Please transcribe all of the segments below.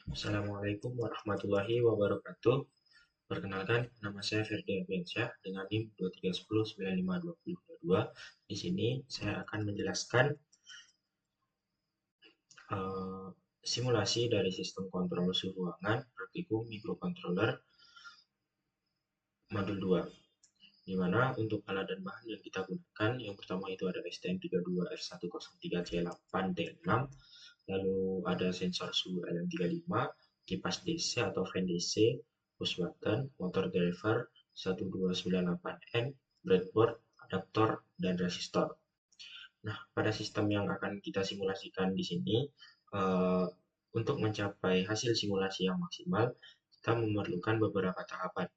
Assalamualaikum warahmatullahi wabarakatuh. Perkenalkan, nama saya Ferdi Ardiansyah dengan NIM 231095222. Di sini saya akan menjelaskan eh, simulasi dari sistem kontrol suhu ruangan praktikum microcontroller modul 2, di mana untuk alat dan bahan yang kita gunakan, yang pertama itu ada STM32F103C8D6, lalu ada sensor suhu LM35, kipas DC atau fan DC, push button, motor driver 1298N, breadboard, adaptor, dan resistor. Nah, pada sistem yang akan kita simulasikan di sini, eh, untuk mencapai hasil simulasi yang maksimal, kita memerlukan beberapa tahapan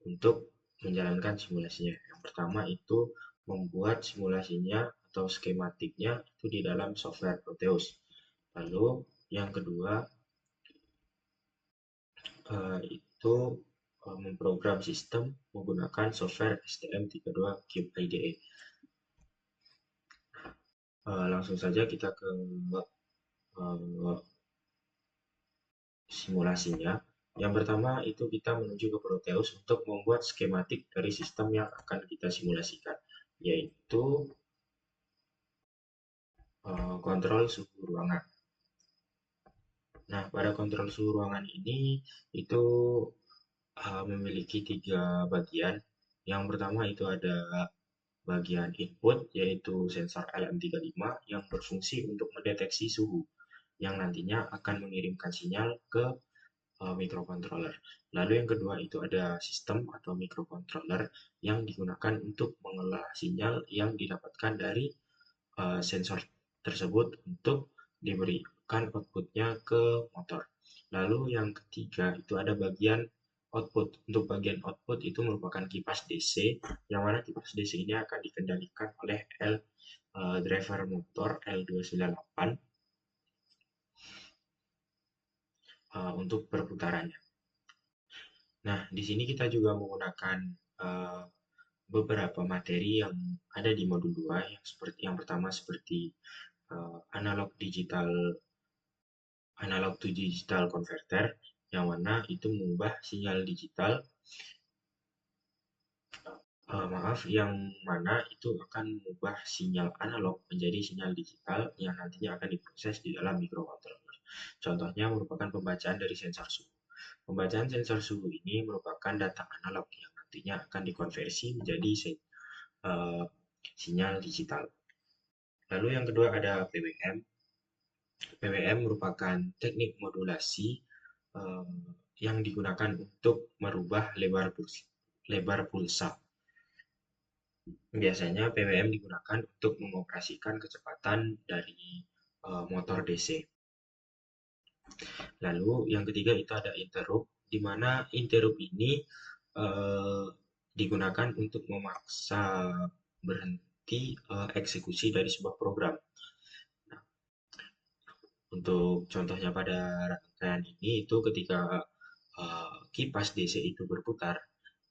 untuk menjalankan simulasinya. Yang pertama itu membuat simulasinya atau skematiknya itu di dalam software Proteus. Lalu yang kedua itu memprogram sistem menggunakan software STM32Cube IDE. Langsung saja kita ke eh, simulasinya. Yang pertama itu kita menuju ke Proteus untuk membuat skematik dari sistem yang akan kita simulasikan, yaitu kontrol suhu ruangan. Nah, pada kontrol suhu ruangan ini itu memiliki tiga bagian. Yang pertama itu ada bagian input, yaitu sensor LM35 yang berfungsi untuk mendeteksi suhu, yang nantinya akan mengirimkan sinyal ke microcontroller. Lalu yang kedua itu ada sistem atau microcontroller yang digunakan untuk mengolah sinyal yang didapatkan dari sensor tersebut untuk diberikan outputnya ke motor. Lalu yang ketiga itu ada bagian output. Untuk bagian output itu merupakan kipas DC, yang mana kipas DC ini akan dikendalikan oleh driver motor L298 untuk perputarannya. Nah, di sini kita juga menggunakan uh, beberapa materi yang ada di modul 2, yang pertama seperti analog to digital converter, yang mana itu mengubah sinyal digital, yang mana itu akan mengubah sinyal analog menjadi sinyal digital yang nantinya akan diproses di dalam microcontroller. Contohnya merupakan pembacaan dari sensor suhu. Pembacaan sensor suhu ini merupakan data analog yang nantinya akan dikonversi menjadi sinyal digital. Lalu yang kedua ada PWM. PWM merupakan teknik modulasi yang digunakan untuk merubah lebar pulsa. Biasanya PWM digunakan untuk mengoperasikan kecepatan dari motor DC. Lalu yang ketiga itu ada interrupt, di mana interrupt ini eh, digunakan untuk memaksa berhenti eksekusi dari sebuah program. Nah, untuk contohnya pada rangkaian ini itu ketika kipas DC itu berputar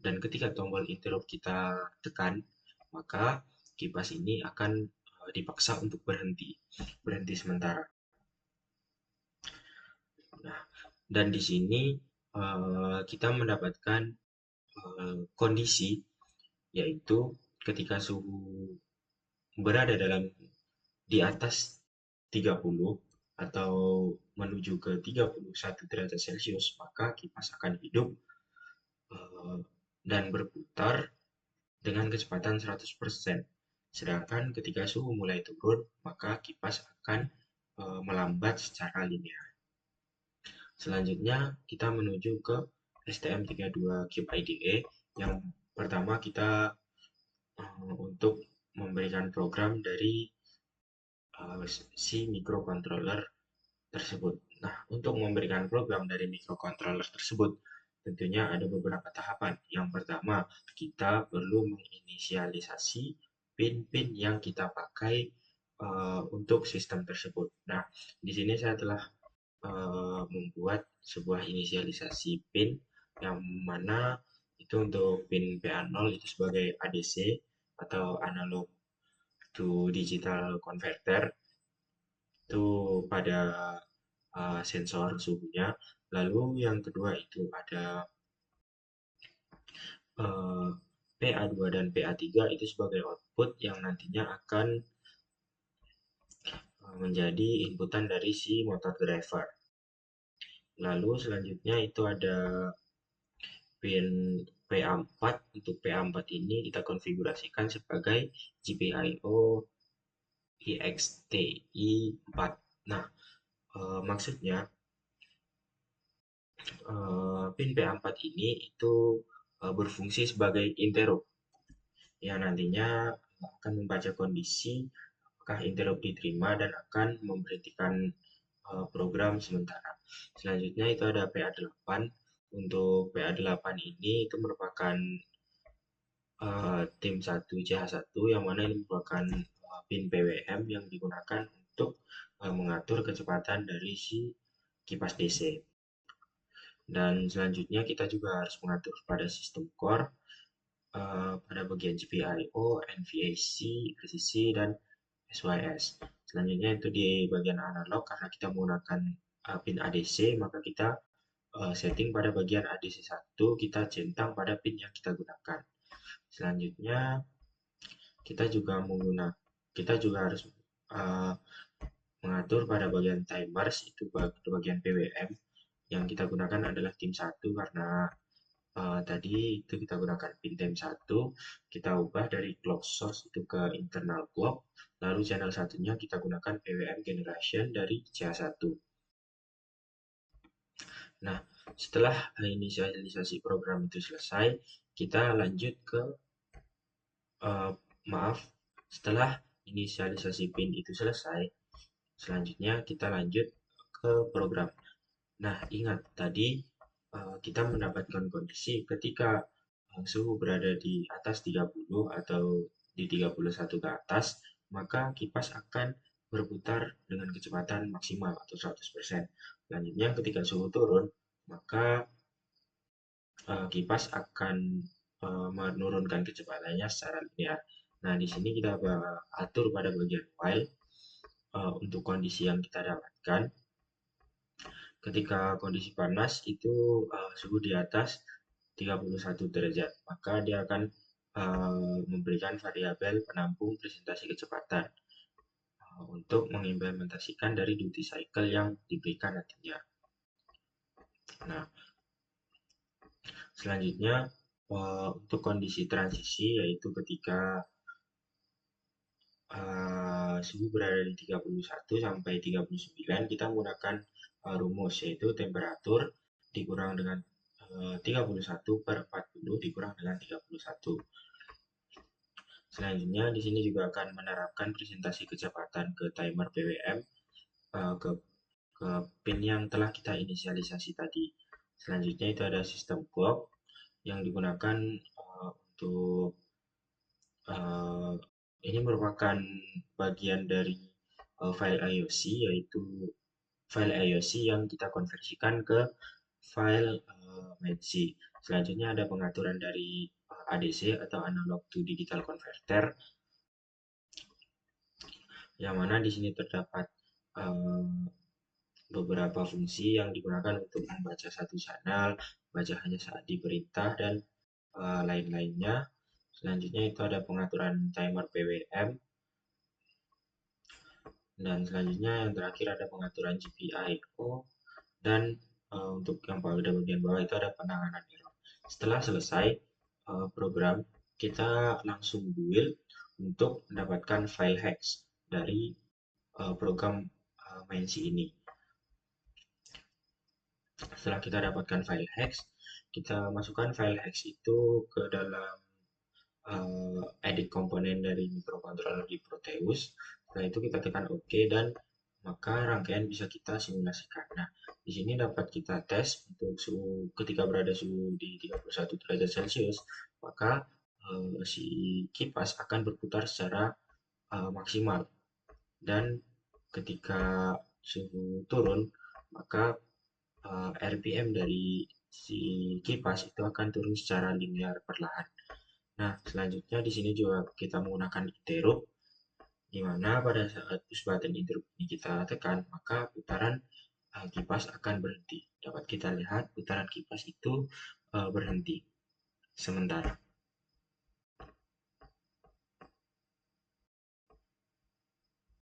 dan ketika tombol interrupt kita tekan, maka kipas ini akan dipaksa untuk berhenti sementara. Nah, dan di sini kita mendapatkan kondisi, yaitu ketika suhu berada di atas 30 atau menuju ke 31 derajat Celcius, maka kipas akan hidup eh, dan berputar dengan kecepatan 100%. Sedangkan ketika suhu mulai turun, maka kipas akan melambat secara linear. Selanjutnya kita menuju ke STM32 Cube IDE. Yang pertama kita untuk memberikan program dari si microcontroller tersebut. Nah, untuk memberikan program dari microcontroller tersebut, tentunya ada beberapa tahapan. Yang pertama, kita perlu menginisialisasi pin-pin yang kita pakai untuk sistem tersebut. Nah, di sini saya telah membuat sebuah inisialisasi pin yang mana itu untuk pin PA0 itu sebagai ADC atau analog to digital converter, itu pada sensor suhunya. Lalu yang kedua itu ada eh, PA2 dan PA3 itu sebagai output yang nantinya akan menjadi inputan dari si motor driver. Lalu selanjutnya itu ada pin PA4. Untuk PA4 ini kita konfigurasikan sebagai GPIO EXTI4. Nah, maksudnya pin PA4 ini itu berfungsi sebagai interrupt yang nantinya akan membaca kondisi apakah interrupt diterima dan akan memberhentikan program sementara. Selanjutnya itu ada PA8. Untuk PA8 ini itu merupakan tim 1 CH1 yang mana ini merupakan pin PWM yang digunakan untuk mengatur kecepatan dari si kipas DC. Dan selanjutnya kita juga harus mengatur pada sistem core pada bagian GPIO, NVAC, RCC, dan SYS. Selanjutnya itu di bagian analog karena kita menggunakan pin ADC, maka kita setting pada bagian ADC1, kita centang pada pin yang kita gunakan. Selanjutnya kita juga harus uh, mengatur pada bagian timers, itu bagian PWM yang kita gunakan adalah tim 1 karena tadi itu kita gunakan pin tim 1, kita ubah dari clock source itu ke internal clock, lalu channel satunya kita gunakan PWM generation dari CH1. Nah, setelah inisialisasi program itu selesai, kita lanjut ke maaf, setelah inisialisasi pin itu selesai, selanjutnya kita lanjut ke program. Nah, ingat tadi kita mendapatkan kondisi ketika suhu berada di atas 30 atau di 31 ke atas, maka kipas akan berputar dengan kecepatan maksimal atau 100%. Selanjutnya ketika suhu turun, maka kipas akan menurunkan kecepatannya secara linear. Nah, di sini kita atur pada bagian while untuk kondisi yang kita dapatkan. Ketika kondisi panas itu suhu di atas 31 derajat, maka dia akan memberikan variabel penampung presentasi kecepatan untuk mengimplementasikan dari duty cycle yang diberikan nantinya. Nah, selanjutnya untuk kondisi transisi yaitu ketika suhu berada di 31 sampai 39, kita menggunakan rumus yaitu temperatur dikurang dengan 31/40 dikurang dengan 31. Selanjutnya di sini juga akan menerapkan presentasi kecepatan ke timer PWM ke pin yang telah kita inisialisasi tadi. Selanjutnya itu ada sistem clock yang digunakan untuk ini merupakan bagian dari file IOC, yaitu file IOC yang kita konversikan ke file MATC. Selanjutnya ada pengaturan dari ADC atau Analog to Digital Converter, yang mana di sini terdapat beberapa fungsi yang digunakan untuk membaca satu channel, baca hanya saat diperintah, dan lain-lainnya. Selanjutnya itu ada pengaturan timer PWM, dan selanjutnya yang terakhir ada pengaturan GPIO, dan untuk yang pada bagian bawah itu ada penanganan error. Setelah selesai program, kita langsung build untuk mendapatkan file hex dari program MainC ini. Setelah kita dapatkan file hex, kita masukkan file hex itu ke dalam edit komponen dari microcontroller di Proteus. Setelah itu kita tekan OK dan maka rangkaian bisa kita simulasikan. Nah, di sini dapat kita tes untuk suhu ketika berada suhu di 31 derajat Celcius, maka si kipas akan berputar secara maksimal. Dan ketika suhu turun, maka RPM dari si kipas itu akan turun secara linear perlahan. Nah, selanjutnya di sini juga kita menggunakan interrupt, di mana pada saat push button interrupt ini kita tekan, maka putaran kipas akan berhenti. Dapat kita lihat putaran kipas itu berhenti sementara.